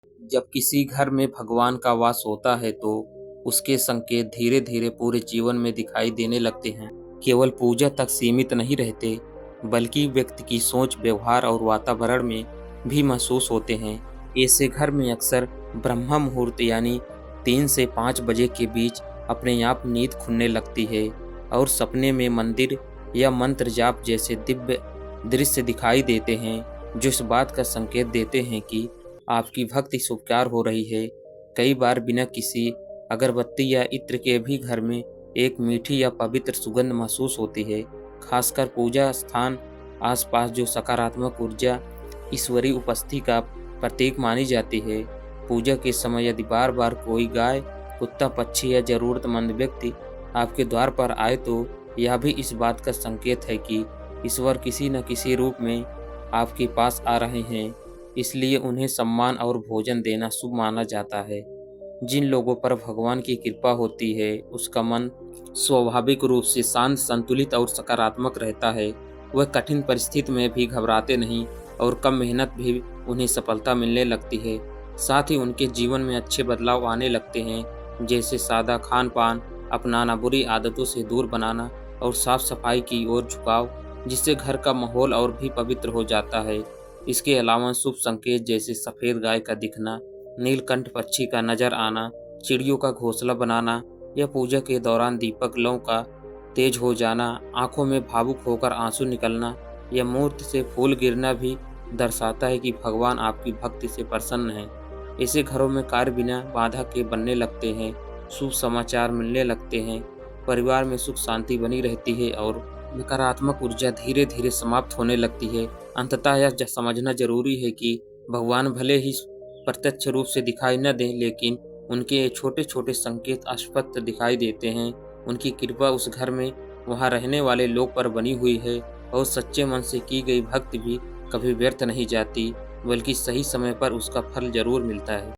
जब किसी घर में भगवान का वास होता है तो उसके संकेत धीरे धीरे पूरे जीवन में दिखाई देने लगते हैं। केवल पूजा तक सीमित नहीं रहते, बल्कि व्यक्ति की सोच, व्यवहार और वातावरण में भी महसूस होते हैं। ऐसे घर में अक्सर ब्रह्म मुहूर्त यानी 3 से 5 बजे के बीच अपने आप नींद खुलने लगती है और सपने में मंदिर या मंत्र जाप जैसे दिव्य दृश्य दिखाई देते हैं, जो इस बात का संकेत देते हैं कि आपकी भक्ति स्वीकार हो रही है। कई बार बिना किसी अगरबत्ती या इत्र के भी घर में एक मीठी या पवित्र सुगंध महसूस होती है। खासकर पूजा स्थान आसपास जो सकारात्मक ऊर्जा, ईश्वरीय उपस्थिति का प्रतीक मानी जाती है। पूजा के समय यदि बार बार कोई गाय, कुत्ता, पक्षी या जरूरतमंद व्यक्ति आपके द्वार पर आए तो यह भी इस बात का संकेत है कि ईश्वर किसी न किसी रूप में आपके पास आ रहे हैं। इसलिए उन्हें सम्मान और भोजन देना शुभ माना जाता है। जिन लोगों पर भगवान की कृपा होती है, उसका मन स्वाभाविक रूप से शांत, संतुलित और सकारात्मक रहता है। वह कठिन परिस्थिति में भी घबराते नहीं और कम मेहनत भी उन्हें सफलता मिलने लगती है। साथ ही उनके जीवन में अच्छे बदलाव आने लगते हैं, जैसे सादा खान पान अपनाना, बुरी आदतों से दूर बनाना और साफ सफाई की ओर झुकाव, जिससे घर का माहौल और भी पवित्र हो जाता है। इसके अलावा शुभ संकेत जैसे सफ़ेद गाय का दिखना, नीलकंठ पक्षी का नजर आना, चिड़ियों का घोंसला बनाना या पूजा के दौरान दीपक लौ का तेज हो जाना, आंखों में भावुक होकर आंसू निकलना या मूर्ति से फूल गिरना भी दर्शाता है कि भगवान आपकी भक्ति से प्रसन्न है। ऐसे घरों में कार्य बिना बाधा के बनने लगते हैं, शुभ समाचार मिलने लगते हैं, परिवार में सुख शांति बनी रहती है और नकारात्मक ऊर्जा धीरे धीरे समाप्त होने लगती है। अंततः यह समझना जरूरी है कि भगवान भले ही प्रत्यक्ष रूप से दिखाई न दें, लेकिन उनके छोटे छोटे संकेत स्पष्ट दिखाई देते हैं। उनकी कृपा उस घर में वहां रहने वाले लोग पर बनी हुई है और सच्चे मन से की गई भक्ति भी कभी व्यर्थ नहीं जाती, बल्कि सही समय पर उसका फल जरूर मिलता है।